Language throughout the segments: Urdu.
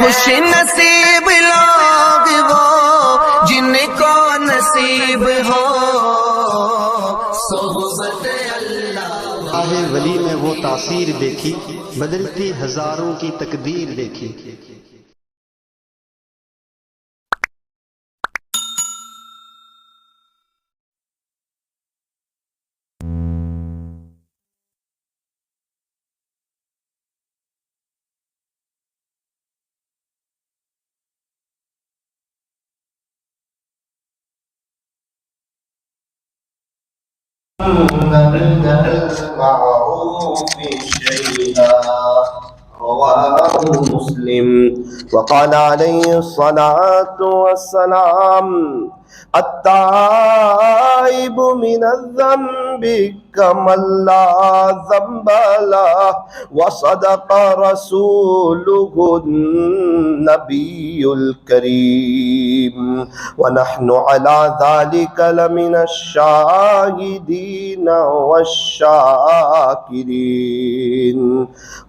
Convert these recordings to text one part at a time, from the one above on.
خوش نصیب لوگ وہ جن کو نصیب ہو صحبت اللہ۔ راہ ولی میں وہ تاثیر دیکھی، بدلتی ہزاروں کی تقدیر دیکھی۔ المعروف شيئا رواه مسلم۔ وقال عليه الصلاة والسلام التائب من الذنب كمن لا ذنب له، وصدق رسوله النبي الكريم، ونحن على ذلك لمن الشاهدين والشاكرين،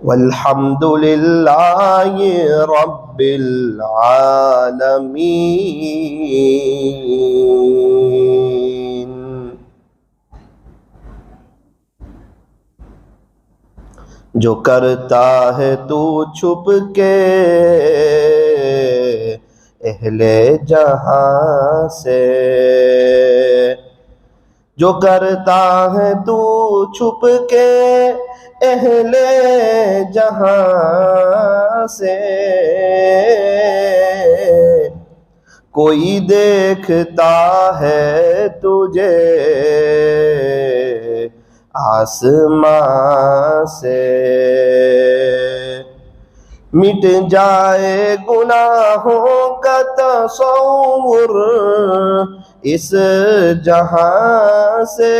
والحمد لله رب العالمين۔ جو کرتا ہے تو چھپ کے اہل جہاں سے، جو کرتا ہے تو چھپ کے اہل جہاں سے، کوئی دیکھتا ہے تجھے آسمان سے، مٹ جائے گناہوں کا تصور اس جہاں سے،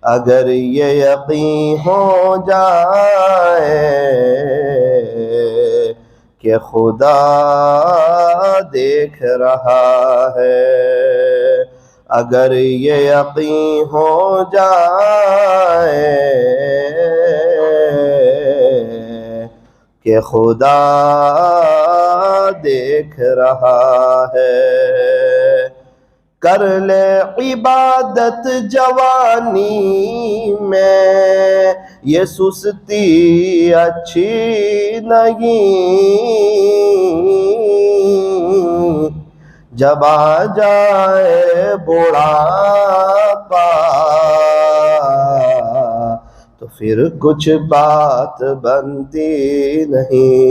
اگر یہ یقین ہو جائے کہ خدا دیکھ رہا ہے، اگر یہ یقین ہو جائے کہ خدا دیکھ رہا ہے، کر لے عبادت جوانی میں، یہ سستی اچھی نہیں، جب آ جائے بڑھاپا تو پھر کچھ بات بنتی نہیں،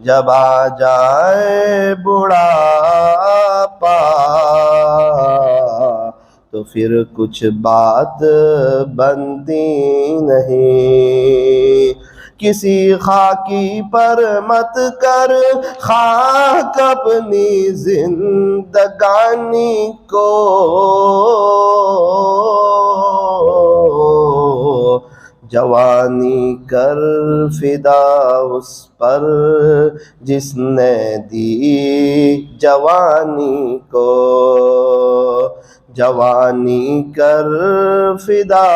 جب آ جائے بڑھاپا تو پھر کچھ بات بنتی نہیں، کسی خاکی پر مت کر خاک اپنی زندگانی کو، جوانی کر فدا اس پر جس نے دی جوانی کو، جوانی کر فدا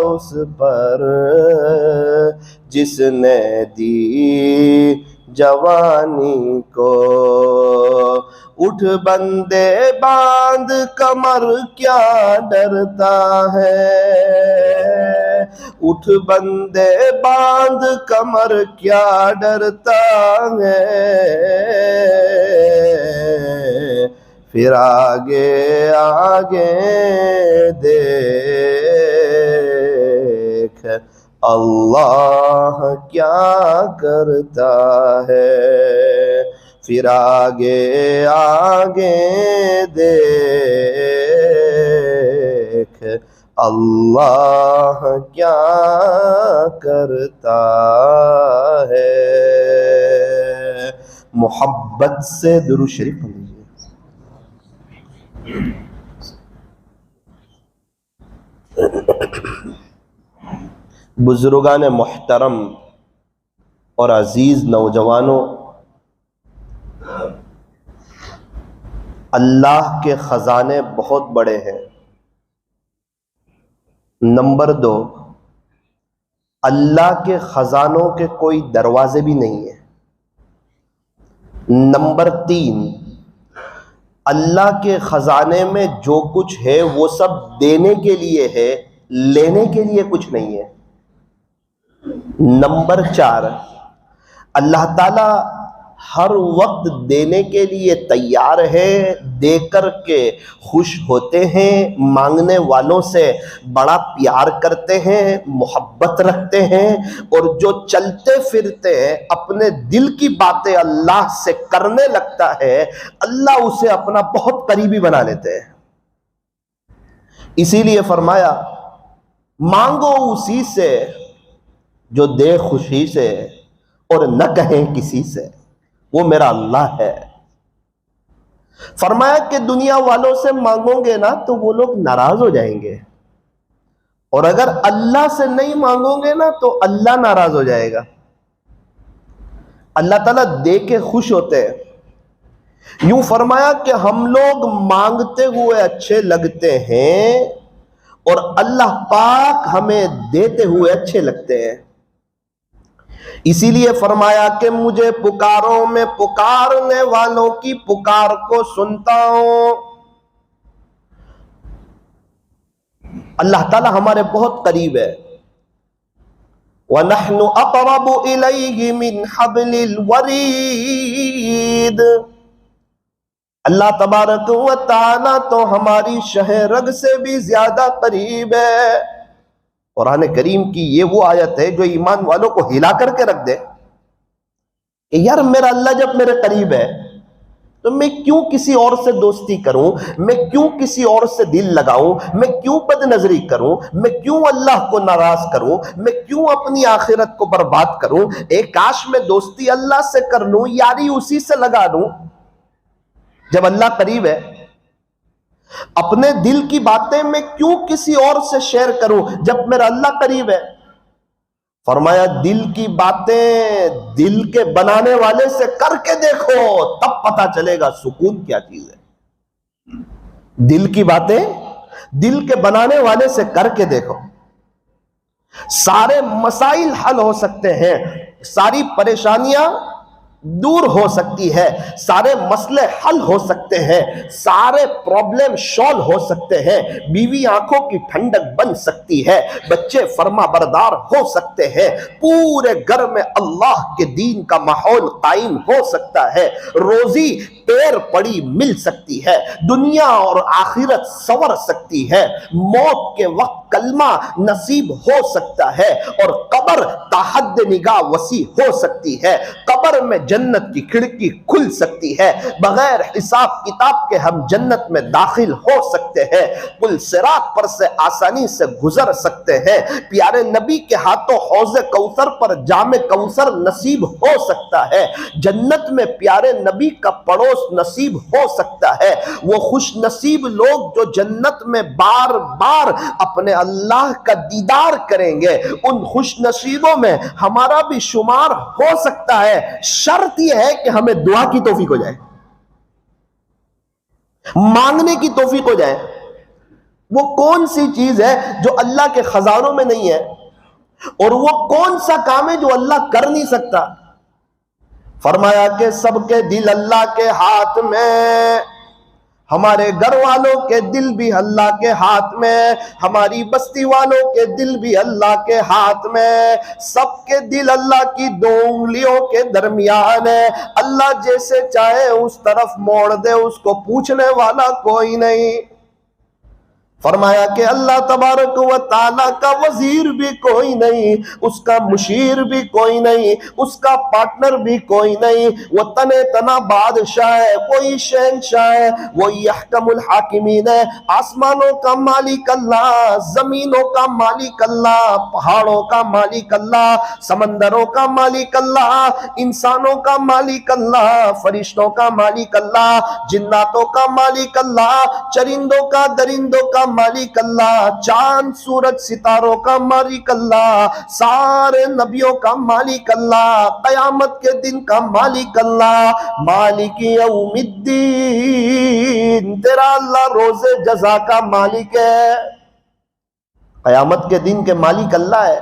اس پر جس نے دی جوانی کو، اٹھ بندے باندھ کمر کیا ڈرتا ہے، اٹھ بندے باندھ کمر کیا ڈرتا ہے، پھر آگے آگے دیکھ اللہ کیا کرتا ہے، پھر آگے آگے دیکھ اللہ کیا کرتا ہے۔ محبت سے درود شریف پڑھ لیجیے۔ بزرگان محترم اور عزیز نوجوانوں، اللہ کے خزانے بہت بڑے ہیں۔ نمبر 2، اللہ کے خزانوں کے کوئی دروازے بھی نہیں ہیں۔ نمبر 3، اللہ کے خزانے میں جو کچھ ہے وہ سب دینے کے لیے ہے، لینے کے لیے کچھ نہیں ہے۔ نمبر 4، اللہ تعالی ہر وقت دینے کے لیے تیار ہے، دے کر کے خوش ہوتے ہیں، مانگنے والوں سے بڑا پیار کرتے ہیں، محبت رکھتے ہیں، اور جو چلتے پھرتے ہیں اپنے دل کی باتیں اللہ سے کرنے لگتا ہے، اللہ اسے اپنا بہت قریبی بنا لیتے ہیں۔ اسی لیے فرمایا مانگو اسی سے جو دے خوشی سے اور نہ کہیں کسی سے، وہ میرا اللہ ہے۔ فرمایا کہ دنیا والوں سے مانگو گے نا تو وہ لوگ ناراض ہو جائیں گے، اور اگر اللہ سے نہیں مانگو گے نا تو اللہ ناراض ہو جائے گا۔ اللہ تعالیٰ دے کے خوش ہوتے ہیں۔ یوں فرمایا کہ ہم لوگ مانگتے ہوئے اچھے لگتے ہیں اور اللہ پاک ہمیں دیتے ہوئے اچھے لگتے ہیں۔ اسی لیے فرمایا کہ مجھے پکارو، میں پکارنے والوں کی پکار کو سنتا ہوں۔ اللہ تعالی ہمارے بہت قریب ہے۔ وَنَحْنُ أَقْرَبُ إِلَيْهِ مِنْ حَبْلِ الْوَرِيدِ، اللہ تبارک و تعالی تو ہماری شہ رگ سے بھی زیادہ قریب ہے۔ قرآن کریم کی یہ وہ آیت ہے جو ایمان والوں کو ہلا کر کے رکھ دے کہ یار میرا اللہ جب میرے قریب ہے تو میں کیوں کسی اور سے دوستی کروں، میں کیوں کسی اور سے دل لگاؤں، میں کیوں بد نظری کروں، میں کیوں اللہ کو ناراض کروں، میں کیوں اپنی آخرت کو برباد کروں۔ ایک کاش میں دوستی اللہ سے کر لوں، یاری اسی سے لگا لوں جب اللہ قریب ہے۔ اپنے دل کی باتیں میں کیوں کسی اور سے شیئر کروں جب میرا اللہ قریب ہے۔ فرمایا دل کی باتیں دل کے بنانے والے سے کر کے دیکھو، تب پتا چلے گا سکون کیا چیز ہے۔ دل کی باتیں دل کے بنانے والے سے کر کے دیکھو، سارے مسائل حل ہو سکتے ہیں، ساری پریشانیاں دور ہو سکتی ہے، سارے مسئلے حل ہو سکتے ہیں، سارے پرابلم سالو ہو سکتے ہیں، بیوی آنکھوں کی ٹھنڈک بن سکتی ہے، بچے فرما بردار ہو سکتے ہیں، پورے گھر میں اللہ کے دین کا ماحول قائم ہو سکتا ہے، روزی پیر پڑی مل سکتی ہے، دنیا اور آخرت سنور سکتی ہے، موت کے وقت کلمہ نصیب ہو سکتا ہے، اور قبر تحد نگاہ وسیع ہو سکتی ہے، قبر میں جنت کی کھڑکی کھل سکتی ہے، بغیر حساب کتاب کے ہم جنت میں داخل ہو سکتے ہیں، پل صراط پر سے آسانی سے گزر سکتے ہیں، پیارے نبی کے ہاتھوں حوض کوثر پر جام کوثر نصیب ہو سکتا ہے، جنت میں پیارے نبی کا پڑوس نصیب ہو سکتا ہے۔ وہ خوش نصیب لوگ جو جنت میں بار بار اپنے اللہ کا دیدار کریں گے، ان خوش نصیبوں میں ہمارا بھی شمار ہو سکتا ہے۔ شرط یہ ہے کہ ہمیں دعا کی توفیق ہو جائے، مانگنے کی توفیق ہو جائے۔ وہ کون سی چیز ہے جو اللہ کے خزانوں میں نہیں ہے، اور وہ کون سا کام ہے جو اللہ کر نہیں سکتا؟ فرمایا کہ سب کے دل اللہ کے ہاتھ میں، ہمارے گھر والوں کے دل بھی اللہ کے ہاتھ میں، ہماری بستی والوں کے دل بھی اللہ کے ہاتھ میں، سب کے دل اللہ کی دو انگلیوں کے درمیان ہے، اللہ جیسے چاہے اس طرف موڑ دے، اس کو پوچھنے والا کوئی نہیں۔ فرمایا کہ اللہ تبارک و تعالیٰ کا وزیر بھی کوئی نہیں، اس کا مشیر بھی کوئی نہیں، اس کا پارٹنر بھی کوئی نہیں، وہ تنے تنا بادشاہ ہے، وہی شہنشاہ ہے، وہی احکم الحاکمین ہے۔ آسمانوں کا مالک اللہ، زمینوں کا مالک اللہ، پہاڑوں کا مالک اللہ، سمندروں کا مالک اللہ، انسانوں کا مالک اللہ، فرشتوں کا مالک اللہ، جناتوں کا مالک اللہ، چرندوں کا درندوں کا مالک اللہ، چاند سورج ستاروں کا مالک اللہ، سارے نبیوں کا مالک اللہ، قیامت کے دن کا مالک اللہ، مالک یوم الدین، تیرا اللہ روز جزا کا مالک ہے، قیامت کے دن کے مالک اللہ ہے۔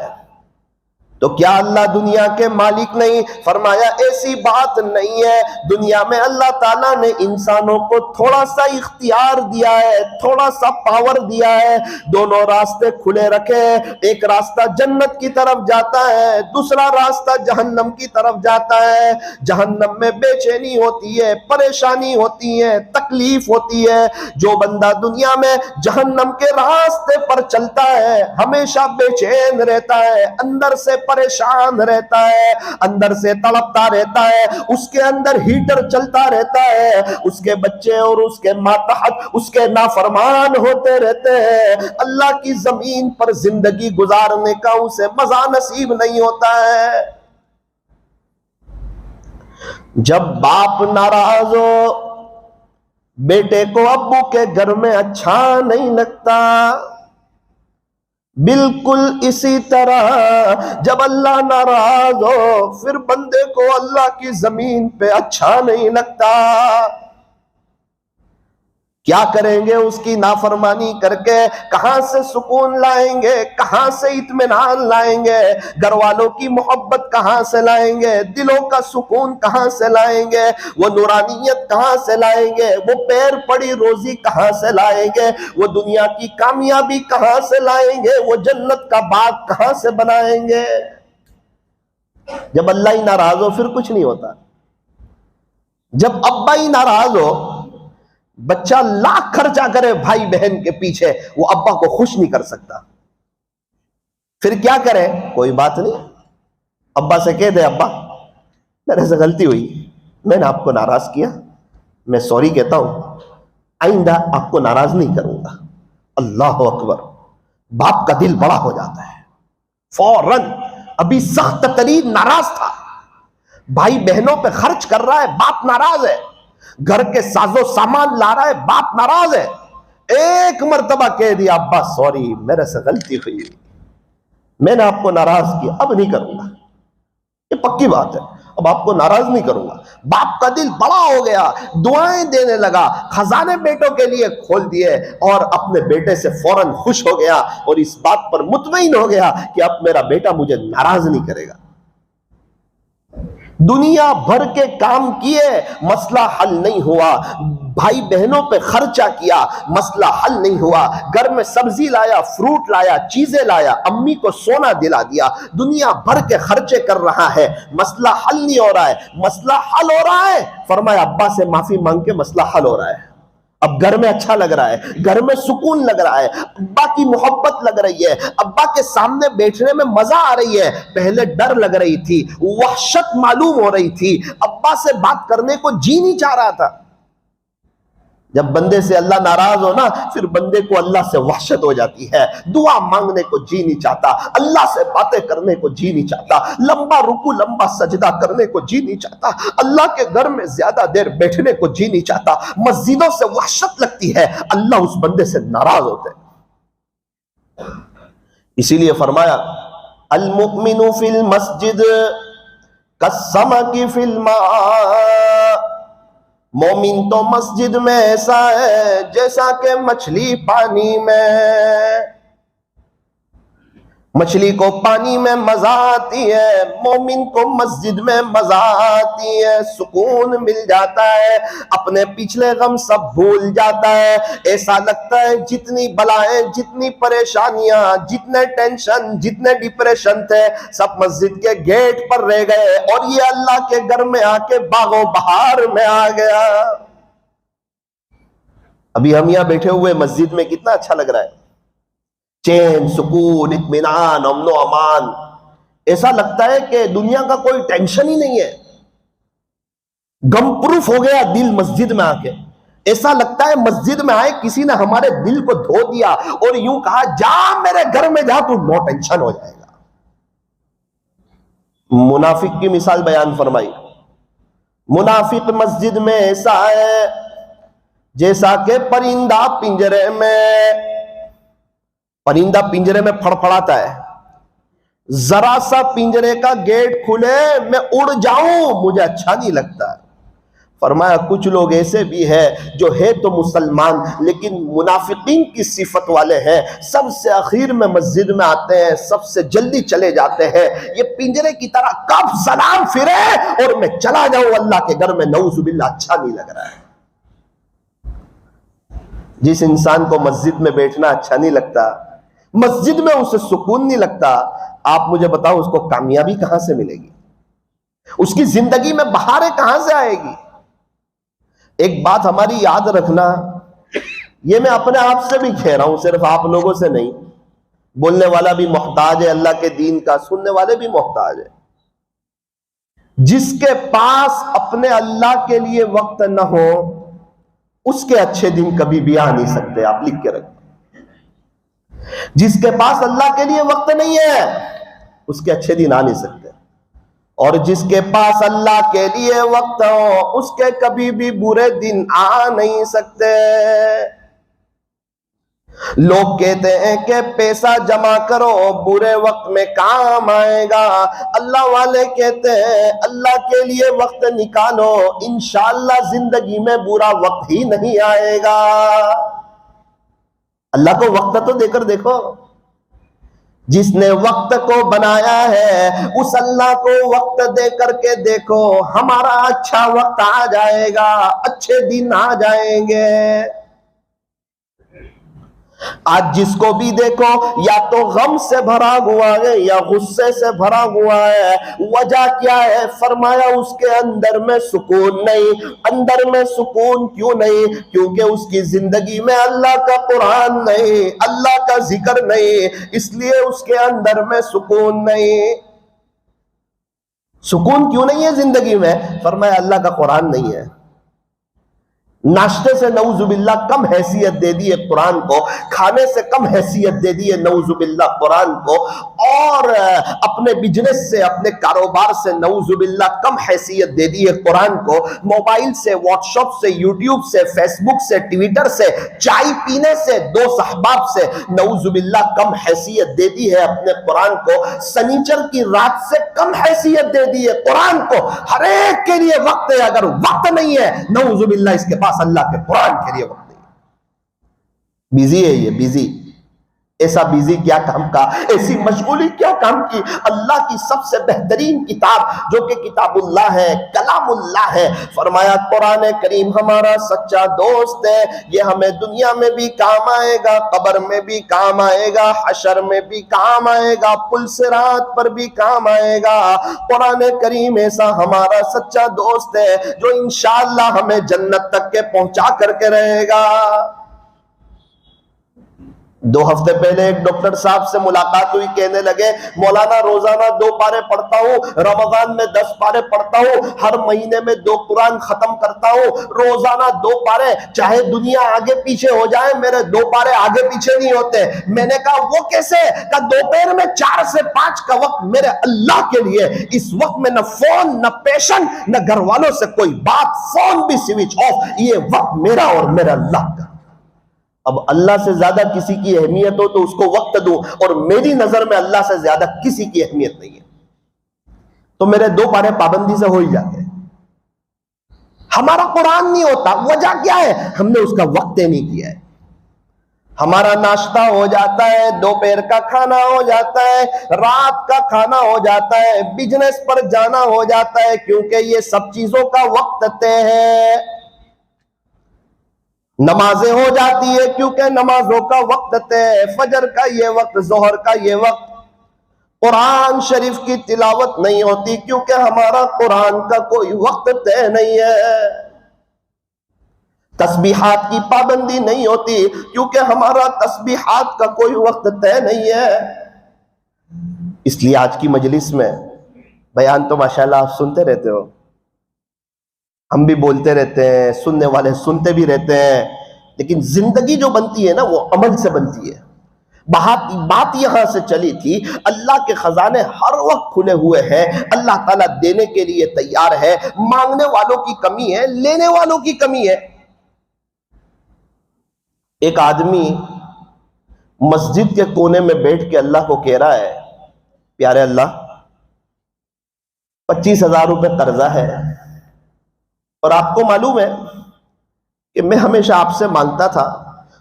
تو کیا اللہ دنیا کے مالک نہیں؟ فرمایا ایسی بات نہیں ہے، دنیا میں اللہ تعالیٰ نے انسانوں کو تھوڑا سا اختیار دیا ہے، تھوڑا سا پاور دیا ہے، دونوں راستے کھلے رکھے، ایک راستہ جنت کی طرف جاتا ہے، دوسرا راستہ جہنم کی طرف جاتا ہے۔ جہنم میں بے چینی ہوتی ہے، پریشانی ہوتی ہے، تکلیف ہوتی ہے۔ جو بندہ دنیا میں جہنم کے راستے پر چلتا ہے ہمیشہ بے چین رہتا ہے، اندر سے پریشان رہتا ہے، اندر سے تڑپتا رہتا ہے، اس کے اندر ہیٹر چلتا رہتا ہے، اس کے بچے اور اس کے ماتحت اس کے نافرمان ہوتے رہتے ہیں، اللہ کی زمین پر زندگی گزارنے کا اسے مزہ نصیب نہیں ہوتا ہے۔ جب باپ ناراض ہو، بیٹے کو ابو کے گھر میں اچھا نہیں لگتا، بالکل اسی طرح جب اللہ ناراض ہو پھر بندے کو اللہ کی زمین پہ اچھا نہیں لگتا۔ کیا کریں گے اس کی نافرمانی کر کے؟ کہاں سے سکون لائیں گے؟ کہاں سے اطمینان لائیں گے؟ گھر والوں کی محبت کہاں سے لائیں گے؟ دلوں کا سکون کہاں سے لائیں گے؟ وہ نورانیت کہاں سے لائیں گے؟ وہ پیر پڑی روزی کہاں سے لائیں گے؟ وہ دنیا کی کامیابی کہاں سے لائیں گے؟ وہ جنت کا باغ کہاں سے بنائیں گے؟ جب اللہ ہی ناراض ہو پھر کچھ نہیں ہوتا۔ جب ابا ہی ناراض ہو، بچہ لاکھ خرچہ کرے بھائی بہن کے پیچھے، وہ ابا کو خوش نہیں کر سکتا۔ پھر کیا کرے؟ کوئی بات نہیں، ابا سے کہہ دے ابا میرے سے غلطی ہوئی، میں نے آپ کو ناراض کیا، میں سوری کہتا ہوں، آئندہ آپ کو ناراض نہیں کروں گا۔ اللہ اکبر! باپ کا دل بڑا ہو جاتا ہے فوراً۔ ابھی سخت ترین ناراض تھا، بھائی بہنوں پہ خرچ کر رہا ہے، باپ ناراض ہے، گھر کے ساز و سامان لا رہا ہے، باپ ناراض ہے، ایک مرتبہ کہہ دیا ابا سوری میرے سے غلطی ہوئی، میں نے آپ کو ناراض کیا، اب نہیں کروں گا، یہ پکی بات ہے، اب آپ کو ناراض نہیں کروں گا۔ باپ کا دل بڑا ہو گیا، دعائیں دینے لگا، خزانے بیٹوں کے لیے کھول دیے، اور اپنے بیٹے سے فوراً خوش ہو گیا، اور اس بات پر مطمئن ہو گیا کہ اب میرا بیٹا مجھے ناراض نہیں کرے گا۔ دنیا بھر کے کام کیے، مسئلہ حل نہیں ہوا، بھائی بہنوں پہ خرچہ کیا، مسئلہ حل نہیں ہوا، گھر میں سبزی لایا، فروٹ لایا، چیزیں لایا، امی کو سونا دلا دیا، دنیا بھر کے خرچے کر رہا ہے، مسئلہ حل نہیں ہو رہا ہے۔ مسئلہ حل ہو رہا ہے، فرمایا ابا سے معافی مانگ کے مسئلہ حل ہو رہا ہے، اب گھر میں اچھا لگ رہا ہے، گھر میں سکون لگ رہا ہے، ابا کی محبت لگ رہی ہے، ابا کے سامنے بیٹھنے میں مزہ آ رہی ہے، پہلے ڈر لگ رہی تھی، وحشت معلوم ہو رہی تھی، ابا سے بات کرنے کو جی نہیں چاہ رہا تھا۔ جب بندے سے اللہ ناراض ہو نا، پھر بندے کو اللہ سے وحشت ہو جاتی ہے، دعا مانگنے کو جی نہیں چاہتا، اللہ سے باتیں کرنے کو جی نہیں چاہتا، لمبا رکوع لمبا سجدہ کرنے کو جی نہیں چاہتا، اللہ کے گھر میں زیادہ دیر بیٹھنے کو جی نہیں چاہتا، مسجدوں سے وحشت لگتی ہے، اللہ اس بندے سے ناراض ہوتے ہیں۔ اسی لیے فرمایا المؤمن فی المسجد کالسمک فی الماء، مومن تو مسجد میں ایسا ہے جیسا کہ مچھلی پانی میں، مچھلی کو پانی میں مزہ آتی ہے، مومن کو مسجد میں مزہ آتی ہے، سکون مل جاتا ہے، اپنے پچھلے غم سب بھول جاتا ہے، ایسا لگتا ہے جتنی بلائیں، جتنی پریشانیاں، جتنے ٹینشن، جتنے ڈپریشن تھے سب مسجد کے گیٹ پر رہ گئے، اور یہ اللہ کے گھر میں آ کے باغ و بہار میں آ گیا۔ ابھی ہم یہاں بیٹھے ہوئے مسجد میں کتنا اچھا لگ رہا ہے، چین، سکون، اطمینان، امن و امان، ایسا لگتا ہے کہ دنیا کا کوئی ٹینشن ہی نہیں ہے، غم پروف ہو گیا دل مسجد میں آ کے، ایسا لگتا ہے مسجد میں آئے کسی نے ہمارے دل کو دھو دیا اور یوں کہا جا میرے گھر میں جا تو نو ٹینشن ہو جائے گا۔ منافق کی مثال بیان فرمائی، منافق مسجد میں ایسا ہے جیسا کہ پرندہ پنجرے میں، پرندہ پنجرے میں پھڑپھڑاتا ہے، ذرا سا پنجرے کا گیٹ کھلے میں اڑ جاؤں مجھے اچھا نہیں لگتا۔ فرمایا کچھ لوگ ایسے بھی ہیں جو ہے تو مسلمان لیکن منافقین کی صفت والے ہیں، سب سے اخیر میں مسجد میں آتے ہیں، سب سے جلدی چلے جاتے ہیں، یہ پنجرے کی طرح کب سلام پھرے اور میں چلا جاؤں اللہ کے گھر میں، نعوذ باللہ اچھا نہیں لگ رہا ہے۔ جس انسان کو مسجد میں بیٹھنا اچھا نہیں لگتا، مسجد میں اسے سکون نہیں لگتا، آپ مجھے بتاؤ اس کو کامیابی کہاں سے ملے گی؟ اس کی زندگی میں بہاریں کہاں سے آئے گی؟ ایک بات ہماری یاد رکھنا، یہ میں اپنے آپ سے بھی کہہ رہا ہوں، صرف آپ لوگوں سے نہیں، بولنے والا بھی محتاج ہے اللہ کے دین کا، سننے والے بھی محتاج ہے۔ جس کے پاس اپنے اللہ کے لیے وقت نہ ہو اس کے اچھے دن کبھی بھی آ نہیں سکتے، آپ لکھ کے رکھیں۔ جس کے پاس اللہ کے لیے وقت نہیں ہے اس کے اچھے دن آ نہیں سکتے، اور جس کے پاس اللہ کے لیے وقت ہو اس کے کبھی بھی برے دن آ نہیں سکتے۔ لوگ کہتے ہیں کہ پیسہ جمع کرو برے وقت میں کام آئے گا، اللہ والے کہتے ہیں اللہ کے لیے وقت نکالو، انشاءاللہ زندگی میں برا وقت ہی نہیں آئے گا۔ اللہ کو وقت تو دے کر دیکھو، جس نے وقت کو بنایا ہے اس اللہ کو وقت دے کر کے دیکھو، ہمارا اچھا وقت آ جائے گا، اچھے دن آ جائیں گے۔ آج جس کو بھی دیکھو یا تو غم سے بھرا ہوا ہے یا غصے سے بھرا ہوا ہے، وجہ کیا ہے؟ فرمایا اس کے اندر میں سکون نہیں۔ اندر میں سکون کیوں نہیں؟ کیونکہ اس کی زندگی میں اللہ کا قرآن نہیں، اللہ کا ذکر نہیں، اس لیے اس کے اندر میں سکون نہیں۔ سکون کیوں نہیں ہے زندگی میں؟ فرمایا اللہ کا قرآن نہیں ہے۔ ناشتے سے نعوذ باللہ کم حیثیت دے دی ہے قرآن کو، کھانے سے کم حیثیت دے دی ہے نعوذ باللہ قرآن کو، اور اپنے بزنس سے اپنے کاروبار سے نعوذ باللہ کم حیثیت دے دی ہے قرآن کو، موبائل سے، واٹس ایپ سے، یوٹیوب سے، فیس بک سے، ٹویٹر سے، چائے پینے سے، دوست احباب سے نعوذ باللہ کم حیثیت دے دی ہے اپنے قرآن کو، سنیچر کی رات سے کم حیثیت دے دی ہے قرآن کو۔ ہر ایک کے لیے وقت ہے، اگر وقت نہیں ہے نعوذ باللہ اس کے پاس اللہ کے قرآن کے لیے وقت نہیں ہے۔ بیزی ہے یہ، بیزی، ایسا بیزی کیا کام کا، ایسی مشغولی کیا کام کی؟ اللہ کی سب سے بہترین کتاب جو کہ کتاب اللہ ہے، کلام اللہ ہے، فرمایا قرآن کریم ہمارا سچا دوست ہے، یہ ہمیں دنیا میں بھی کام آئے گا، قبر میں بھی کام آئے گا، حشر میں بھی کام آئے گا، پل صراط پر بھی کام آئے گا۔ قرآن کریم ایسا ہمارا سچا دوست ہے جو انشاءاللہ ہمیں جنت تک کے پہنچا کر کے رہے گا۔ 2 ہفتے پہلے ایک ڈاکٹر صاحب سے ملاقات ہوئی، کہنے لگے مولانا روزانہ 2 پارے پڑھتا ہوں، رمضان میں 10 پارے پڑھتا ہوں، ہر مہینے میں 2 قرآن ختم کرتا ہوں، روزانہ 2 پارے، چاہے دنیا آگے پیچھے ہو جائے میرے 2 پارے آگے پیچھے نہیں ہوتے۔ میں نے کہا وہ کیسے؟ کہ دوپہر میں 4 سے 5 کا وقت میرے اللہ کے لیے، اس وقت میں نہ فون، نہ پیشنٹ، نہ گھر والوں سے کوئی بات، فون بھی سوئچ آف، یہ وقت میرا اور میرا اللہ کا۔ اب اللہ سے زیادہ کسی کی اہمیت ہو تو اس کو وقت دوں، اور میری نظر میں اللہ سے زیادہ کسی کی اہمیت نہیں ہے، تو میرے 2 پارے پابندی سے ہو ہی جاتے ہیں۔ ہمارا قرآن نہیں ہوتا، وجہ کیا ہے؟ ہم نے اس کا وقت نہیں کیا ہے۔ ہمارا ناشتہ ہو جاتا ہے، دوپہر کا کھانا ہو جاتا ہے، رات کا کھانا ہو جاتا ہے، بزنس پر جانا ہو جاتا ہے، کیونکہ یہ سب چیزوں کا وقت طے ہے۔ نمازیں ہو جاتی ہے کیونکہ نمازوں کا وقت طے ہے، فجر کا یہ وقت، ظہر کا یہ وقت۔ قرآن شریف کی تلاوت نہیں ہوتی کیونکہ ہمارا قرآن کا کوئی وقت طے نہیں ہے۔ تسبیحات کی پابندی نہیں ہوتی کیونکہ ہمارا تسبیحات کا کوئی وقت طے نہیں ہے۔ اس لیے آج کی مجلس میں بیان تو ماشاءاللہ آپ سنتے رہتے ہو، ہم بھی بولتے رہتے ہیں، سننے والے سنتے بھی رہتے ہیں، لیکن زندگی جو بنتی ہے نا وہ عمل سے بنتی ہے۔ بات یہاں سے چلی تھی، اللہ کے خزانے ہر وقت کھلے ہوئے ہیں، اللہ تعالیٰ دینے کے لیے تیار ہے، مانگنے والوں کی کمی ہے، لینے والوں کی کمی ہے۔ ایک آدمی مسجد کے کونے میں بیٹھ کے اللہ کو کہہ رہا ہے، پیارے اللہ 25,000 روپے قرضہ ہے، اور آپ کو معلوم ہے کہ میں ہمیشہ آپ سے مانگتا تھا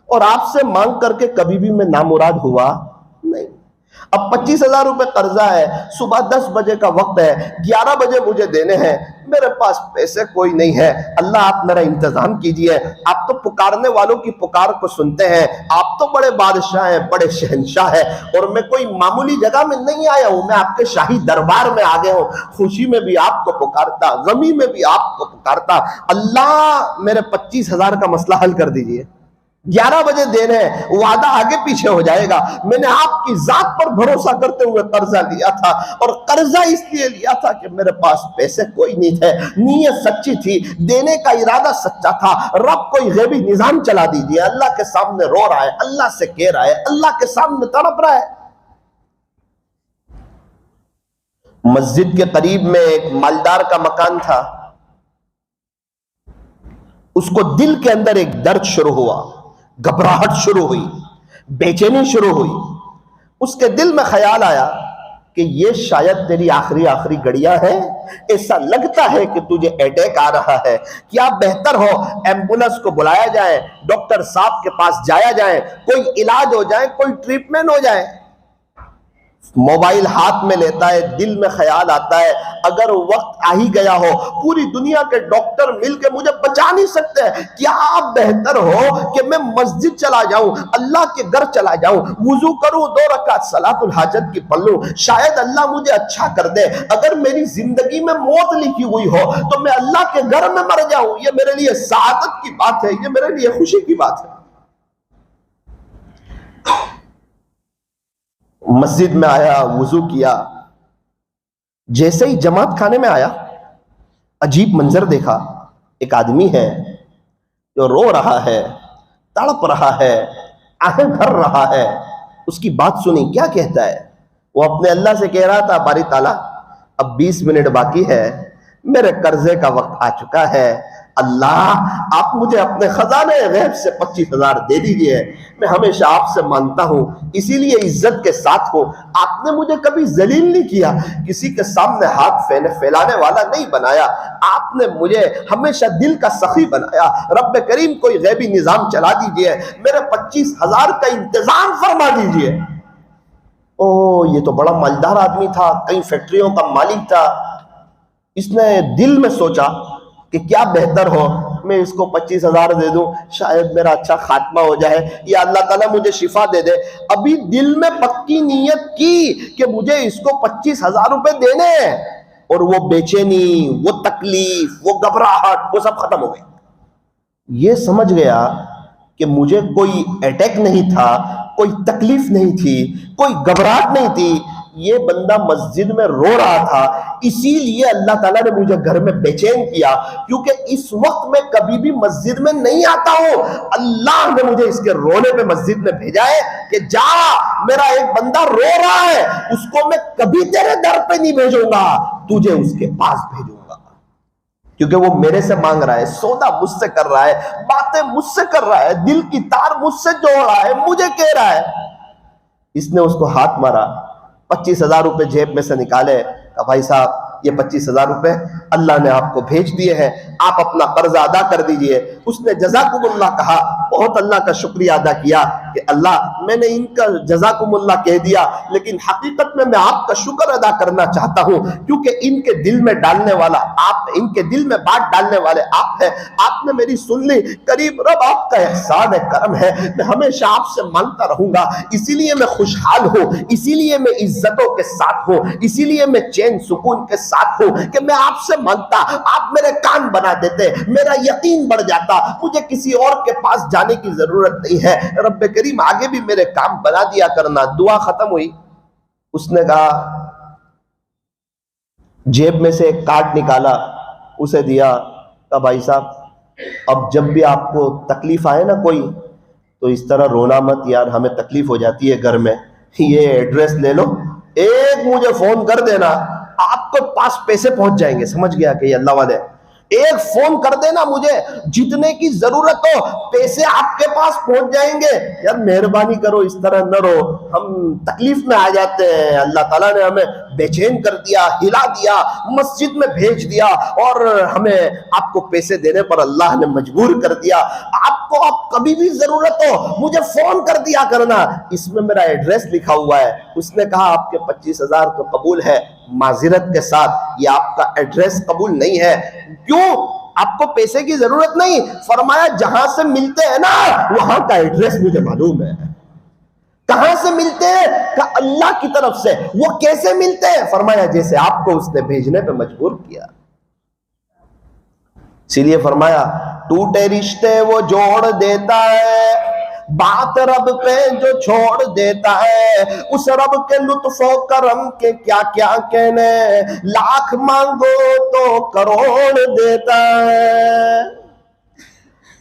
اور آپ سے مانگ کر کے کبھی بھی میں نامراد ہوا نہیں. اب 25,000 روپے قرضہ ہے, صبح 10 بجے کا وقت ہے, 11 بجے مجھے دینے ہیں, میرے پاس پیسے کوئی نہیں ہے. اللہ آپ میرا انتظام کیجئے. آپ تو پکارنے والوں کی پکار کو سنتے ہیں, آپ تو بڑے بادشاہ ہیں, بڑے شہنشاہ ہیں, اور میں کوئی معمولی جگہ میں نہیں آیا ہوں, میں آپ کے شاہی دربار میں آ گیا ہوں. خوشی میں بھی آپ کو پکارتا, غمی میں بھی آپ کو پکارتا. اللہ میرے 25,000 کا مسئلہ حل کر دیجئے. 11 بجے دینے ہیں, وعدہ آگے پیچھے ہو جائے گا. میں نے آپ کی ذات پر بھروسہ کرتے ہوئے قرضہ لیا تھا, اور قرضہ اس لیے لیا تھا کہ میرے پاس پیسے کوئی نہیں تھے. نیت سچی تھی, دینے کا ارادہ سچا تھا. رب کوئی غیبی نظام چلا دیجئے. اللہ کے سامنے رو رہا ہے, اللہ سے کہہ رہا ہے, اللہ کے سامنے تڑپ رہا ہے. مسجد کے قریب میں ایک مالدار کا مکان تھا. اس کو دل کے اندر ایک درد شروع ہوا, گھبراہٹ شروع ہوئی, بے چینی شروع ہوئی. اس کے دل میں خیال آیا کہ یہ شاید تیری آخری گھڑیاں ہیں. ایسا لگتا ہے کہ تجھے اٹیک آ رہا ہے. کیا بہتر ہو ایمبولنس کو بلایا جائے, ڈاکٹر صاحب کے پاس جایا جائے, کوئی علاج ہو جائے, کوئی ٹریٹمنٹ ہو جائے. موبائل ہاتھ میں لیتا ہے, دل میں خیال آتا ہے اگر وقت آ ہی گیا ہو, پوری دنیا کے ڈاکٹر مل کے مجھے بچا نہیں سکتے, کیا بہتر ہو کہ میں مسجد چلا جاؤں, اللہ کے گھر چلا جاؤں, وضو کروں, 2 رکعت صلاۃ الحاجت کی پڑھ لوں, شاید اللہ مجھے اچھا کر دے. اگر میری زندگی میں موت لکھی ہوئی ہو تو میں اللہ کے گھر میں مر جاؤں. یہ میرے لیے سعادت کی بات ہے, یہ میرے لیے خوشی کی بات ہے. مسجد میں آیا, وضو کیا. جیسے ہی جماعت خانے میں آیا, عجیب منظر دیکھا. ایک آدمی ہے جو رو رہا ہے, تڑپ رہا ہے, آہیں بھر رہا ہے. اس کی بات سنی, کیا کہتا ہے؟ وہ اپنے اللہ سے کہہ رہا تھا, باری تعالیٰ اب 20 منٹ باقی ہے, میرے قرضے کا وقت آ چکا ہے. اللہ آپ مجھے اپنے خزانے غیب سے 25,000 دے دیجئے. میں ہمیشہ آپ سے مانگتا ہوں, اسی لیے عزت کے ساتھ ہوں. آپ نے مجھے کبھی ذلیل نہیں کیا, کسی کے سامنے ہاتھ پھیلانے والا نہیں بنایا. آپ نے مجھے ہمیشہ دل کا سخی بنایا. رب کریم کوئی غیبی نظام چلا دیجئے, میرے 25,000 کا انتظام فرما دیجئے. او یہ تو بڑا مالدار آدمی تھا, کئی فیکٹریوں کا مالک تھا. اس نے دل میں سوچا کہ کیا بہتر ہو میں اس کو 25,000 دے دوں, شاید میرا اچھا خاتمہ ہو جائے, یا اللہ تعالیٰ مجھے شفا دے دے. ابھی دل میں پکی نیت کی کہ مجھے اس کو 25,000 روپے دینے ہیں, اور وہ بے چینی, وہ تکلیف, وہ گھبراہٹ, وہ سب ختم ہو گئی. یہ سمجھ گیا کہ مجھے کوئی اٹیک نہیں تھا, کوئی تکلیف نہیں تھی, کوئی گھبراہٹ نہیں تھی. یہ بندہ مسجد میں رو رہا تھا, اسی لیے اللہ تعالیٰ نے مجھے گھر میں بے چین کیا, کیونکہ اس وقت میں کبھی بھی مسجد میں نہیں آتا ہوں. اللہ نے مجھے اس کے رونے پہ مسجد میں بھیجا ہے کہ جا, میرا ایک بندہ رو رہا ہے, اس کو میں کبھی تیرے در پہ نہیں بھیجوں گا, تجھے اس کے پاس بھیجوں گا, کیونکہ وہ میرے سے مانگ رہا ہے, سودا مجھ سے کر رہا ہے, باتیں مجھ سے کر رہا ہے, دل کی تار مجھ سے جوڑ رہا ہے, مجھے کہہ رہا ہے. اس نے اس کو ہاتھ مارا, 25,000 روپے جیب میں سے نکالے, کہ بھائی صاحب یہ 25,000 روپے اللہ نے آپ کو بھیج دیے ہیں, آپ اپنا قرض ادا کر دیجئے. اس نے جزاکم اللہ کہا, بہت اللہ کا شکریہ ادا کیا کہ اللہ میں نے ان کا جزاکم اللہ کہہ دیا, لیکن حقیقت میں آپ کا شکر ادا کرنا چاہتا ہوں, کیونکہ ان کے دل میں ڈالنے والا آپ, ان کے دل میں بات ڈالنے والے آپ ہیں. آپ نے میری سن لی. قریب رب آپ کا احسان ہے, کرم ہے, میں ہمیشہ آپ سے مانگتا رہوں گا. اسی لیے میں خوشحال ہوں, اسی لیے میں عزتوں کے ساتھ ہوں, اسی لیے میں چین سکون کے ساتھ ہوں کہ میں آپ سے مانگتا, آپ میرے کان بنا دیتے, میرا یقین بڑھ جاتا, مجھے کسی اور کے پاس جانے کی ضرورت نہیں ہے. رب کریم آگے بھی میرے کام بنا دیا کرنا. دعا ختم ہوئی. اس نے کہا, جیب میں سے ایک کارڈ نکالا, اسے دیا, کہا بھائی صاحب اب جب بھی آپ کو تکلیف آئے نا کوئی, تو اس طرح رونا مت یار, ہمیں تکلیف ہو جاتی ہے گھر میں, یہ ایڈریس لے لو, ایک مجھے فون کر دینا, آپ کو پاس پیسے پہنچ جائیں گے. سمجھ گیا کہ یہ اللہ والے, ایک فون کر دینا مجھے, جتنے کی ضرورت ہو پیسے آپ کے پاس پہنچ جائیں گے. یار مہربانی کرو, اس طرح نہ رو, ہم تکلیف میں آ جاتے ہیں, اللہ تعالیٰ نے ہمیں بے چین کر دیا، ہلا دیا، مسجد میں بھیج دیا اور ہمیں آپ کو پیسے دینے پر اللہ نے مجبور کر دیا، آپ کو اب کبھی بھی ضرورت ہو مجھے فون کر دیا کرنا، اس میں میرا ایڈریس لکھا ہوا ہے۔ اس نے کہا آپ کے 25,000 تو قبول ہے، معذرت کے ساتھ یہ آپ کا ایڈریس قبول نہیں ہے۔ کیوں؟ آپ کو پیسے کی ضرورت نہیں، فرمایا جہاں سے ملتے ہیں نا وہاں کا ایڈریس مجھے معلوم ہے۔ کہاں سے ملتے ہیں؟ کہ اللہ کی طرف سے۔ وہ کیسے ملتے ہیں؟ فرمایا جیسے آپ کو اس نے بھیجنے پہ مجبور کیا۔ اسی لیے فرمایا ٹوٹے رشتے وہ جوڑ دیتا ہے، بات رب پہ جو چھوڑ دیتا ہے، اس رب کے لطف و کرم کے کیا کیا کہنے، لاکھ مانگو تو کروڑ دیتا ہے۔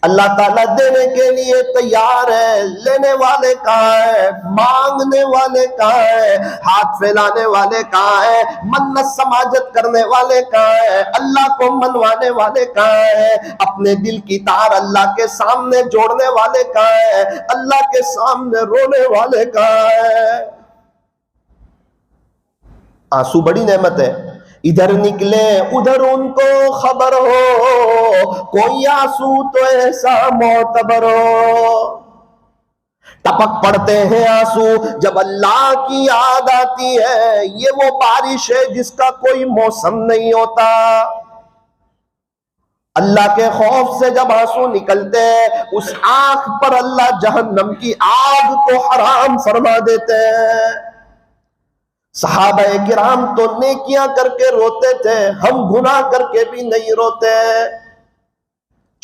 اللہ تعالیٰ دینے کے لیے تیار ہے، لینے والے کہاں ہے؟ مانگنے والے کہاں ہے؟ ہاتھ پھیلانے والے کہاں ہے؟ منت سماجت کرنے والے کہاں ہے؟ اللہ کو منوانے والے کہاں ہے؟ اپنے دل کی تار اللہ کے سامنے جوڑنے والے کہاں ہے؟ اللہ کے سامنے رونے والے کہاں ہے؟ آنسو بڑی نعمت ہے، ادھر نکلے ادھر ان کو خبر ہو، کوئی آنسو تو ایسا معتبر ہو۔ ٹپک پڑتے ہیں آنسو جب اللہ کی یاد آتی ہے، یہ وہ بارش ہے جس کا کوئی موسم نہیں ہوتا۔ اللہ کے خوف سے جب آنسو نکلتے ہیں، اس آنکھ پر اللہ جہنم کی آگ کو حرام فرما دیتے ہیں۔ صحابہ کرام تو نیکیاں کر کے روتے تھے، ہم گناہ کر کے بھی نہیں روتے۔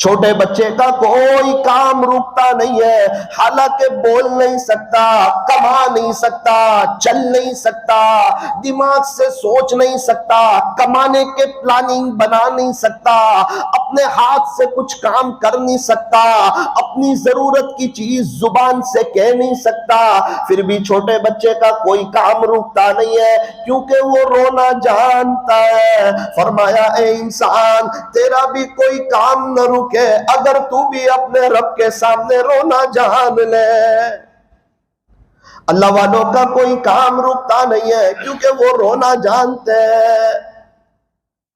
چھوٹے بچے کا کوئی کام رکتا نہیں ہے، حالانکہ بول نہیں سکتا، کما نہیں سکتا، چل نہیں سکتا، دماغ سے سوچ نہیں سکتا، کمانے کے پلاننگ بنا نہیں سکتا، اپنے ہاتھ سے کچھ کام کر نہیں سکتا، اپنی ضرورت کی چیز زبان سے کہہ نہیں سکتا، پھر بھی چھوٹے بچے کا کوئی کام رکتا نہیں ہے کیونکہ وہ رونا جانتا ہے۔ فرمایا اے انسان تیرا بھی کوئی کام نہ رک کہ اگر تو بھی اپنے رب کے سامنے رونا جان لے۔ اللہ والوں کا کوئی کام رکتا نہیں ہے کیونکہ وہ رونا جانتے ہیں۔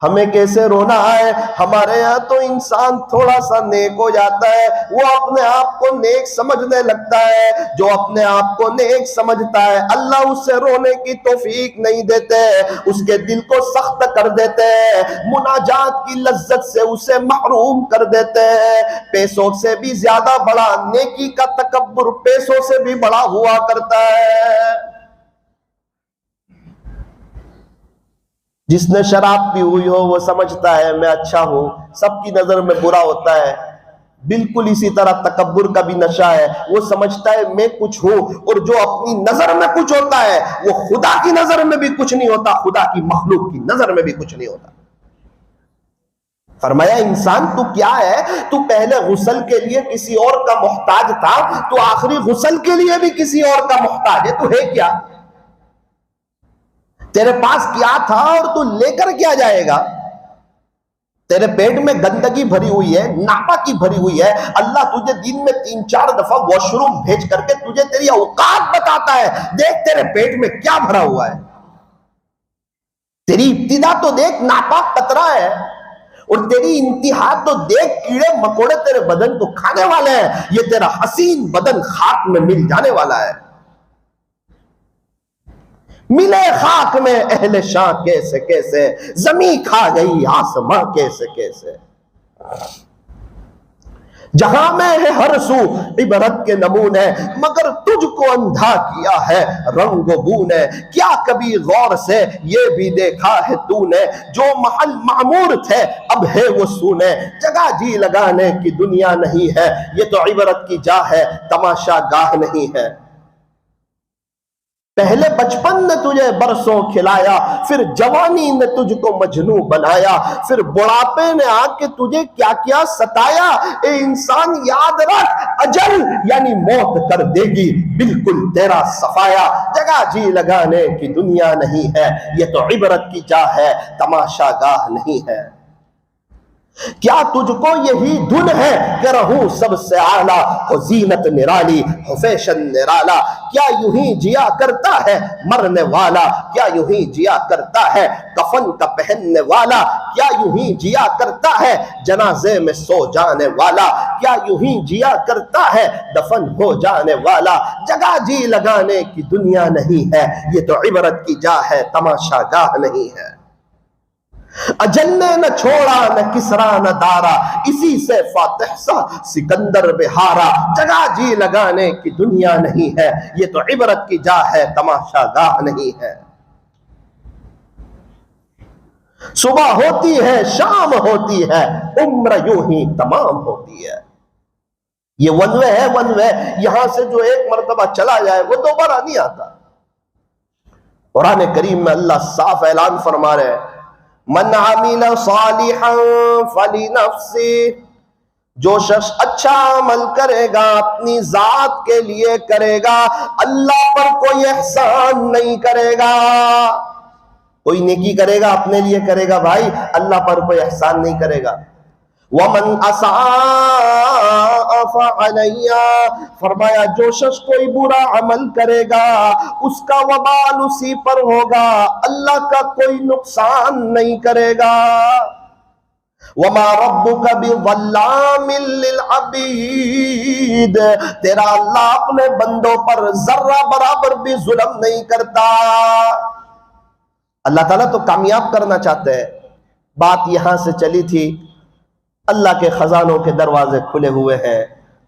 ہمیں کیسے رونا ہے؟ ہمارے یہاں تو انسان تھوڑا سا نیک ہو جاتا ہے، وہ اپنے آپ کو نیک سمجھنے لگتا ہے۔ جو اپنے آپ کو نیک سمجھتا ہے اللہ اس سے رونے کی توفیق نہیں دیتے، اس کے دل کو سخت کر دیتے ہیں، مناجات کی لذت سے اسے محروم کر دیتے ہیں۔ پیسوں سے بھی زیادہ بڑا نیکی کا تکبر پیسوں سے بھی بڑا ہوا کرتا ہے۔ جس نے شراب پی ہوئی ہو وہ سمجھتا ہے میں اچھا ہوں، سب کی نظر میں برا ہوتا ہے۔ بالکل اسی طرح تکبر کا بھی نشہ ہے، وہ سمجھتا ہے میں کچھ ہوں، اور جو اپنی نظر میں کچھ ہوتا ہے وہ خدا کی نظر میں بھی کچھ نہیں ہوتا، خدا کی مخلوق کی نظر میں بھی کچھ نہیں ہوتا۔ فرمایا انسان تو کیا ہے؟ تو پہلے غسل کے لیے کسی اور کا محتاج تھا، تو آخری غسل کے لیے بھی کسی اور کا محتاج ہے۔ تو ہے کیا؟ تیرے پاس کیا تھا اور تو لے کر کیا جائے گا؟ تیرے پیٹ میں گندگی بھری ہوئی ہے، ناپاکی بھری ہوئی ہے، اللہ تجھے دن میں 3-4 دفعہ واش روم بھیج کر کے تجھے تیری اوقات بتاتا ہے، دیکھ تیرے پیٹ میں کیا بھرا ہوا ہے۔ تیری ابتدا تو دیکھ ناپاک قطرہ ہے، اور تیری انتہا تو دیکھ کیڑے مکوڑے تیرے بدن کو کھانے والے ہیں۔ یہ تیرا حسین بدن خاک میں مل جانے والا ہے۔ ملے خاک میں اہل شاہ کیسے کیسے، زمین کھا گئی آسماں کیسے کیسے۔ جہاں میں ہے ہر سو عبرت کے نمونے، مگر تجھ کو اندھا کیا ہے رنگ و بو نے۔ کیا کبھی غور سے یہ بھی دیکھا ہے تو نے، جو محل معمور تھے اب ہے وہ سونے۔ جگہ جی لگانے کی دنیا نہیں ہے، یہ تو عبرت کی جا ہے تماشا گاہ نہیں ہے۔ پہلے بچپن نے تجھے برسوں کھلایا، پھر جوانی نے تجھ کو مجنوں بنایا، پھر بڑھاپے نے آ کے تجھے کیا کیا ستایا۔ اے انسان یاد رکھ اجل یعنی موت کر دے گی بالکل تیرا صفایا۔ جگہ جی لگانے کی دنیا نہیں ہے، یہ تو عبرت کی جا ہے تماشا گاہ نہیں ہے۔ کیا تجھ کو یہی دھن ہے کہ رہوں سب سے اعلیٰ، ہو زینت نرالی ہو فیشن نرالا، کیا یوں ہی جیا کرتا ہے مرنے والا، کیا یوں ہی جیا کرتا ہے کفن کا پہننے والا، کیا یوں ہی جیا کرتا ہے جنازے میں سو جانے والا، کیا یوں ہی جیا کرتا ہے دفن ہو جانے والا، جگہ جی لگانے کی دنیا نہیں ہے، یہ تو عبرت کی جا ہے تماشا گاہ نہیں ہے۔ اجل نے نہ چھوڑا نہ کسرا نہ دارا، اسی سے فاتح سا سکندر بہارا، جگہ جی لگانے کی دنیا نہیں ہے، یہ تو عبرت کی جا ہے تماشا گاہ نہیں ہے۔ صبح ہوتی ہے شام ہوتی ہے، عمر یوں ہی تمام ہوتی ہے۔ یہ ون وے ہے، ون وے، یہاں سے جو ایک مرتبہ چلا جائے وہ دوبارہ نہیں آتا۔ قرآن کریم میں اللہ صاف اعلان فرما رہے ہیں، من عمل صالحا فلنفسه، جو شخص اچھا عمل کرے گا اپنی ذات کے لیے کرے گا، اللہ پر کوئی احسان نہیں کرے گا۔ کوئی نیکی کرے گا اپنے لیے کرے گا بھائی، اللہ پر کوئی احسان نہیں کرے گا۔ وَمَنْ أَسَاءَ فَعَلَيْهَا، فرمایا جو شخص کوئی برا عمل کرے گا اس کا وبال اسی پر ہوگا، اللہ کا کوئی نقصان نہیں کرے گا۔ وَمَا رَبُّكَ بِظَلَّامٍ لِّلْعَبِيدِ، تیرا اللہ اپنے بندوں پر ذرہ برابر بھی ظلم نہیں کرتا۔ اللہ تعالیٰ تو کامیاب کرنا چاہتے ہیں۔ بات یہاں سے چلی تھی، اللہ کے خزانوں کے دروازے کھلے ہوئے ہیں،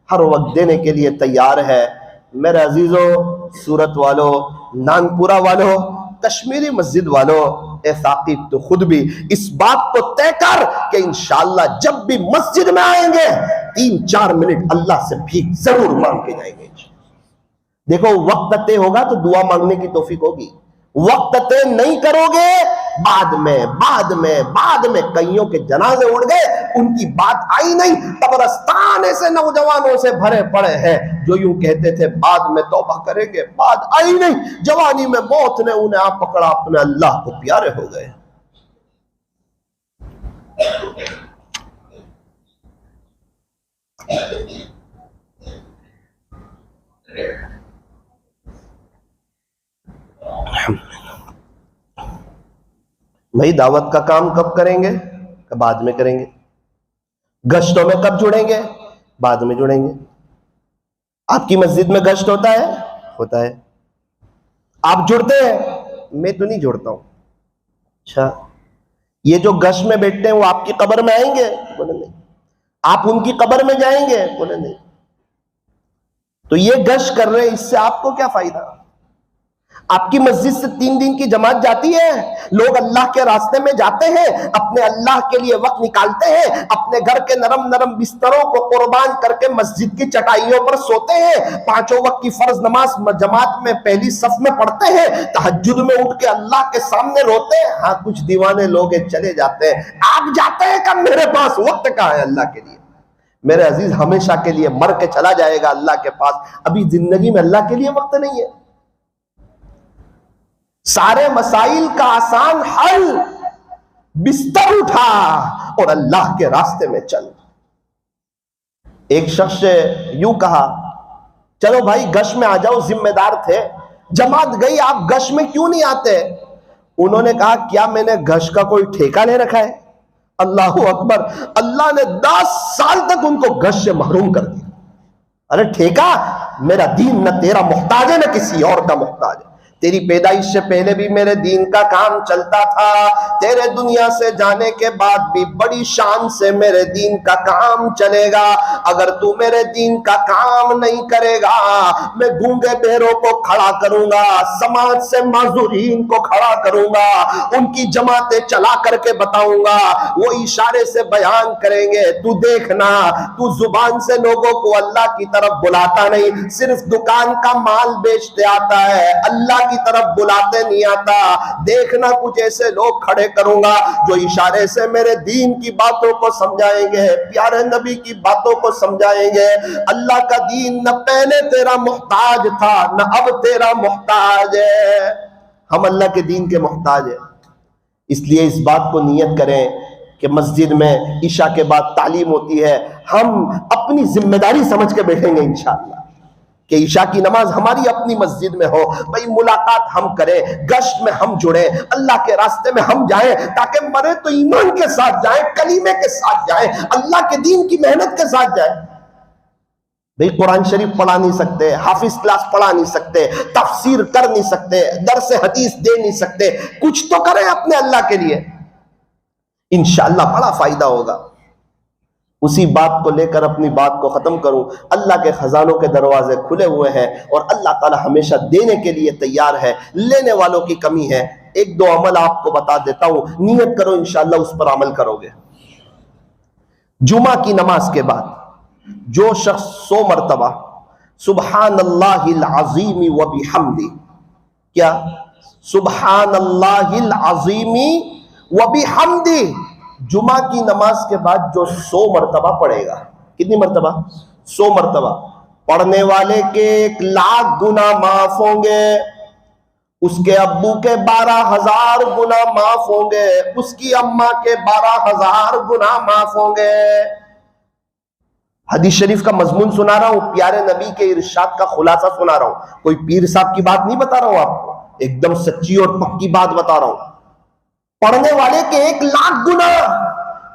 ہر وقت دینے کے لیے تیار ہے۔ میرے عزیزو، سورت والو، نانپورہ والو، کشمیری مسجد والو، اے ثاقب تو خود بھی اس بات کو طے کر کہ انشاءاللہ جب بھی مسجد میں آئیں گے 3-4 منٹ اللہ سے بھیک ضرور مانگ کے جائیں گے۔ دیکھو وقت طے ہوگا تو دعا مانگنے کی توفیق ہوگی، وقت طے نہیں کرو گے بعد میں کئیوں کے جنازے اڑ گئے، ان کی بات آئی نہیں۔ قبرستان ایسے نوجوانوں سے بھرے پڑے ہیں جو یوں کہتے تھے بعد میں توبہ کریں گے، بات آئی نہیں، جوانی میں موت نے انہیں آپ پکڑا، اپنے اللہ کو پیارے ہو گئے۔ بھائی دعوت کا کام کب کریں گے؟ بعد میں کریں گے۔ گشتوں میں کب جڑیں گے؟ بعد میں جڑیں گے۔ آپ کی مسجد میں گشت ہوتا ہے؟ ہوتا ہے۔ آپ جڑتے ہیں؟ میں تو نہیں جڑتا ہوں۔ اچھا، یہ جو گشت میں بیٹھتے ہیں وہ آپ کی قبر میں آئیں گے؟ بولے نہیں۔ آپ ان کی قبر میں جائیں گے؟ بولے نہیں۔ تو یہ گشت کر رہے ہیں، اس سے آپ کو کیا فائدہ؟ آپ کی مسجد سے 3 دن کی جماعت جاتی ہے، لوگ اللہ کے راستے میں جاتے ہیں، اپنے اللہ کے لیے وقت نکالتے ہیں، اپنے گھر کے نرم نرم بستروں کو قربان کر کے مسجد کی چٹائیوں پر سوتے ہیں، 5 وقت کی فرض نماز جماعت میں پہلی صف میں پڑھتے ہیں، تہجد میں اٹھ کے اللہ کے سامنے روتے ہیں۔ ہاں کچھ دیوانے لوگ چلے جاتے ہیں، آپ جاتے ہیں کہ میرے پاس وقت کہاں ہے اللہ کے لیے؟ میرے عزیز ہمیشہ کے لیے مر کے چلا جائے گا اللہ کے پاس، ابھی زندگی میں اللہ کے لیے وقت نہیں ہے۔ سارے مسائل کا آسان حل، بستر اٹھا اور اللہ کے راستے میں چل۔ ایک شخص سے یوں کہا چلو بھائی گش میں آ جاؤ، ذمہ دار تھے، جماعت گئی، آپ گش میں کیوں نہیں آتے؟ انہوں نے کہا کیا میں نے گش کا کوئی ٹھیکہ لے رکھا ہے؟ اللہ اکبر، اللہ نے 10 سال تک ان کو گش سے محروم کر دیا۔ ارے ٹھیکہ؟ میرا دین نہ تیرا محتاج ہے نہ کسی اور کا محتاج ہے، تیری پیدائش سے پہلے بھی میرے دین کا کام چلتا تھا، تیرے دنیا سے جانے کے بعد بھی بڑی شان سے میرے دین کا کام چلے گا۔ اگر تو میرے دین کا کام نہیں کرے گا میں گونگے بہروں کو کھڑا کروں گا، سماج سے معذورین کو کھڑا کروں گا، ان کی جماعتیں چلا کر کے بتاؤں گا، وہ اشارے سے بیان کریں گے، تو دیکھنا تو زبان سے لوگوں کو اللہ کی طرف بلاتا نہیں، صرف دکان کا مال بیچتے آتا ہے، اللہ کی طرف بلاتے نہیں آتا۔ دیکھنا کچھ ایسے لوگ کھڑے کروں گا جو اشارے سے میرے دین کی باتوں کو سمجھائیں گے، پیارے نبی کی باتوں کو سمجھائیں گے۔ اللہ کا دین نہ پہلے تیرا محتاج تھا نہ اب تیرا محتاج ہے، ہم اللہ کے دین کے محتاج ہیں۔ اس لیے اس بات کو نیت کریں کہ مسجد میں عشاء کے بعد تعلیم ہوتی ہے، ہم اپنی ذمہ داری سمجھ کے بیٹھیں گے انشاءاللہ کہ عشاء کی نماز ہماری اپنی مسجد میں ہو، بھئی ملاقات ہم کریں، گشت میں ہم جڑیں، اللہ کے راستے میں ہم جائیں، تاکہ مرے تو ایمان کے ساتھ جائیں، کلمے کے ساتھ جائیں، اللہ کے دین کی محنت کے ساتھ جائیں۔ بھئی قرآن شریف پڑھا نہیں سکتے، حافظ کلاس پڑھا نہیں سکتے، تفسیر کر نہیں سکتے، درس حدیث دے نہیں سکتے، کچھ تو کریں اپنے اللہ کے لیے، انشاءاللہ بڑا فائدہ ہوگا۔ اسی بات کو لے کر اپنی بات کو ختم کروں، اللہ کے خزانوں کے دروازے کھلے ہوئے ہیں اور اللہ تعالی ہمیشہ دینے کے لیے تیار ہے، لینے والوں کی کمی ہے۔ ایک دو عمل آپ کو بتا دیتا ہوں، نیت کرو انشاءاللہ اس پر عمل کرو گے۔ جمعہ کی نماز کے بعد جو شخص 100 مرتبہ سبحان اللہ العظیم و بحمدہ، کیا سبحان اللہ العظیم و بحمدہ، جمعہ کی نماز کے بعد جو 100 مرتبہ پڑھے گا، کتنی مرتبہ؟ 100 مرتبہ، پڑھنے والے کے 1,00,000 گناہ معاف ہوں گے، اس کے ابو کے 12,000 گناہ معاف ہوں گے، اس کی اماں کے 12,000 گناہ معاف ہوں گے۔ حدیث شریف کا مضمون سنا رہا ہوں، پیارے نبی کے ارشاد کا خلاصہ سنا رہا ہوں، کوئی پیر صاحب کی بات نہیں بتا رہا ہوں آپ کو، ایک دم سچی اور پکی بات بتا رہا ہوں۔ پڑھنے والے کے 1,00,000 گناہ،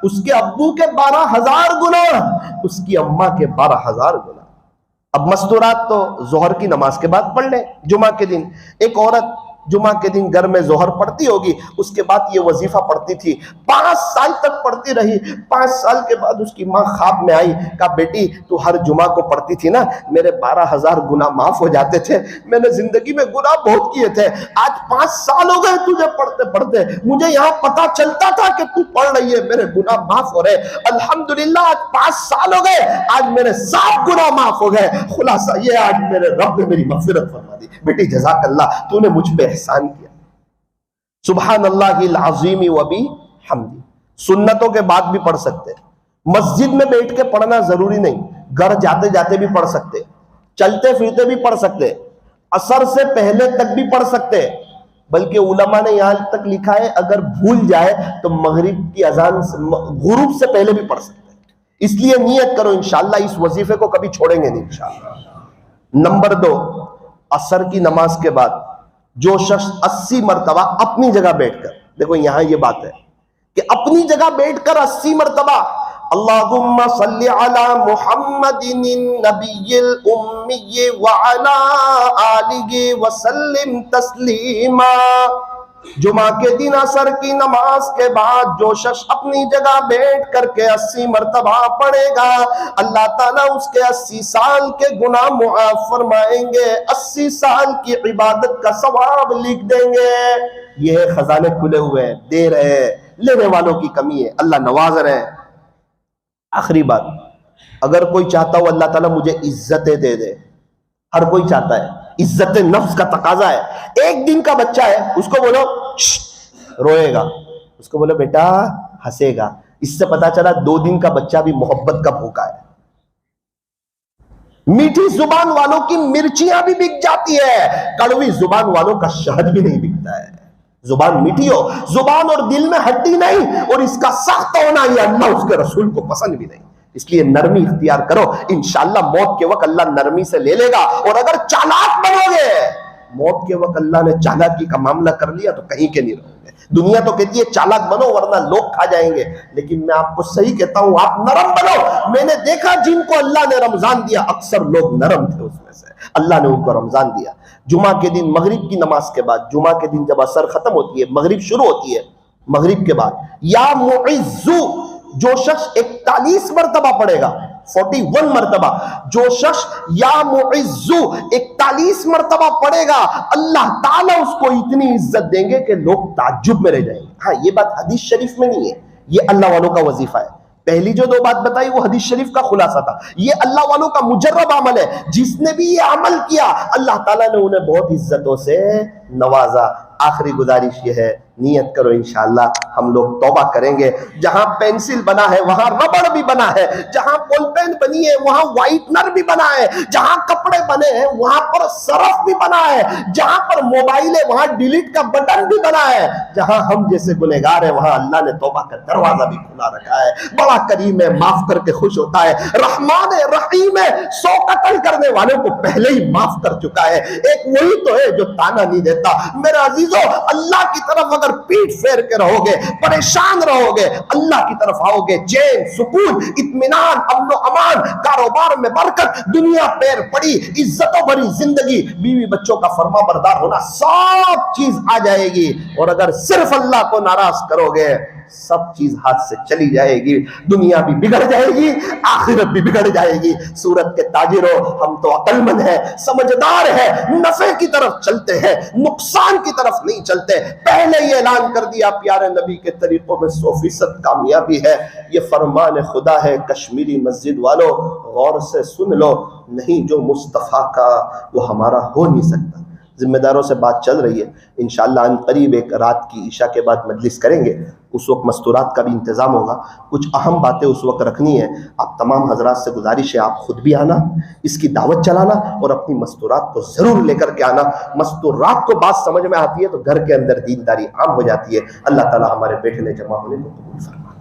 اس کے ابو کے 12,000 گناہ، اس کی اماں کے 12,000 گناہ۔ اب مستورات تو ظہر کی نماز کے بعد پڑھ لیں، جمعہ کے دن۔ ایک عورت جمعہ کے دن گھر میں ظہر پڑھتی ہوگی، اس کے بعد یہ وظیفہ پڑھتی تھی، 5 سال تک پڑھتی رہی۔ 5 سال کے بعد اس کی ماں خواب میں آئی، کہا بیٹی تو ہر جمعہ کو پڑھتی تھی نا، میرے 12,000 گناہ معاف ہو جاتے تھے، میں نے زندگی میں گناہ بہت کیے تھے، آج 5 سال ہو گئے تجھے پڑھتے پڑھتے، مجھے یہاں پتا چلتا تھا کہ تو پڑھ رہی ہے، میرے گناہ معاف ہو رہے، الحمدللہ آج 5 سال ہو گئے، آج میرے 7 گناہ معاف ہو گئے۔ خلاصہ یہ، آج میرے رب نے میری مغفرت فرما دی، بیٹی جزاک اللہ، تو نے مجھ پہ احسان کیا۔ سبحان اللہ العظیم و بحمدہ سنتوں کے بعد بھی پڑھ سکتے، مسجد میں بیٹھ کے پڑھنا ضروری نہیں، گھر جاتے جاتے بھی پڑھ سکتے، چلتے پھرتے بھی پڑھ سکتے، عصر سے پہلے تک بھی پڑھ سکتے، بلکہ علماء نے یہاں تک لکھا ہے اگر بھول جائے تو مغرب کی اذان غروب سے پہلے بھی پڑھ سکتے۔ اس لیے نیت کرو انشاءاللہ اس وظیفے کو کبھی چھوڑیں گے نہیں انشاءاللہ۔ نمبر 2، عصر کی نماز کے بعد جو شخص 80 مرتبہ اپنی جگہ بیٹھ کر، دیکھو یہاں یہ بات ہے کہ اپنی جگہ بیٹھ کر 80 مرتبہ اللہم صلی علی محمد النبی الامی وعلی آلہ وسلم تسلیما۔ جمعہ کے دن عصر کی نماز کے بعد جو شخص اپنی جگہ بیٹھ کر کے 80 مرتبہ پڑھے گا، اللہ تعالیٰ اس کے 80 سال کے گناہ معاف فرمائیں گے، 80 سال کی عبادت کا ثواب لکھ دیں گے۔ یہ خزانے کھلے ہوئے ہیں، دے رہے ہیں، لینے والوں کی کمی ہے، اللہ نواز رہے ہیں۔ آخری بات، اگر کوئی چاہتا ہو اللہ تعالیٰ مجھے عزتیں دے دے، ہر کوئی چاہتا ہے، عزت نفس کا تقاضا ہے۔ 1 دن کا بچہ ہے، اس کو بولو روئے گا، اس کو بولو بیٹا ہنسے گا، اس سے پتا چلا 2 دن کا بچہ بھی محبت کا بھوکا ہے۔ میٹھی زبان والوں کی مرچیاں بھی بک جاتی ہے، کڑوی زبان والوں کا شہد بھی نہیں بکتا ہے۔ زبان میٹھی ہو، زبان اور دل میں ہڈی نہیں، اور اس کا سخت ہونا یہ اللہ اس کے رسول کو پسند بھی نہیں، اس لیے نرمی اختیار کرو، انشاءاللہ موت کے وقت اللہ نرمی سے لے لے گا۔ اور اگر چالاک بنو گے، موت کے وقت اللہ نے چالاکی کا معاملہ کر لیا تو کہیں کے نہیں رہو گے۔ دنیا تو کہتی ہے چالاک بنو ورنہ لوگ کھا جائیں گے، لیکن میں آپ کو صحیح کہتا ہوں آپ نرم بنو۔ میں نے دیکھا جن کو اللہ نے رمضان دیا اکثر لوگ نرم تھے، اس میں سے اللہ نے ان کو رمضان دیا۔ جمعہ کے دن مغرب کی نماز کے بعد، جمعہ کے دن جب عصر ختم ہوتی ہے مغرب شروع ہوتی ہے، مغرب کے بعد یا معزو جو شخص 41 مرتبہ پڑھے گا، 41 مرتبہ جو شخص یا معزو 41 مرتبہ پڑھے گا، اللہ تعالیٰ اس کو اتنی عزت دیں گے کہ لوگ تعجب میں رہ جائیں گے۔ ہاں یہ بات حدیث شریف میں نہیں ہے، یہ اللہ والوں کا وظیفہ ہے۔ پہلی جو 2 بات بتائی وہ حدیث شریف کا خلاصہ تھا، یہ اللہ والوں کا مجرب عمل ہے۔ جس نے بھی یہ عمل کیا اللہ تعالیٰ نے انہیں بہت عزتوں سے نوازا۔ آخری گزارش یہ ہے نیت کرو انشاءاللہ ہم لوگ توبہ کریں گے. جہاں پینسل بنا ہے وہاں ربڑ بھی بنا ہے, جہاں بال پین بنی ہے وہاں وائٹنر بھی بنا ہے, جہاں کپڑے بنے ہیں وہاں پر سرف بھی بنا ہے, جہاں پر موبائل ہے وہاں ڈیلیٹ کا بٹن بھی بنا ہے. جہاں ہم جیسے گنہگار ہیں وہاں اللہ نے توبہ کا دروازہ بھی کھلا رکھا ہے. بڑا کریم ہے, معاف کر کے خوش ہوتا ہے, رحمان رحیم ہے, 100 قتل کرنے والوں کو پہلے ہی معاف کر چکا ہے. ایک وہی تو ہے جو تانا نہیں دیتا. میرے عزیزو, اللہ کی طرف اگر پیٹ پھیر کے رہو گے, پریشان رہو گے, اللہ کی طرف آؤ گے, چین, سکون, اطمینان, امن و امان, کاروبار میں برکت, دنیا پیر پڑی, عزتوں بھری زندگی, بیوی بچوں کا فرما بردار ہونا, سب چیز آ جائے گی. اور اگر صرف اللہ کو ناراض کرو گے سب چیز ہاتھ سے چلی جائے گی. دنیا بھی بگڑ جائے گی, آخرت بھی بگڑ جائے گی. سورت کے تاجروں, ہم تو عقل مند ہیں, سمجھدار ہیں, نفع کی طرف چلتے ہیں, نقصان کی طرف نہیں چلتے. پہلے یہ اعلان کر دیا پیارے نبی کے طریقوں میں 100% کامیابی ہے. یہ فرمان خدا ہے. کشمیری مسجد والو غور سے سن لو, نہیں جو مصطفیٰ کا وہ ہمارا ہو نہیں سکتا. ذمہ داروں سے بات چل رہی ہے, انشاءاللہ ان قریب ایک رات کی عشاء کے بعد مجلس کریں گے. اس وقت مستورات کا بھی انتظام ہوگا. کچھ اہم باتیں اس وقت رکھنی ہے. آپ تمام حضرات سے گزارش ہے آپ خود بھی آنا, اس کی دعوت چلانا اور اپنی مستورات کو ضرور لے کر کے آنا. مستورات کو بات سمجھ میں آتی ہے تو گھر کے اندر دینداری عام ہو جاتی ہے. اللہ تعالی ہمارے بیٹھنے جمع ہونے کو قبول فرمائے.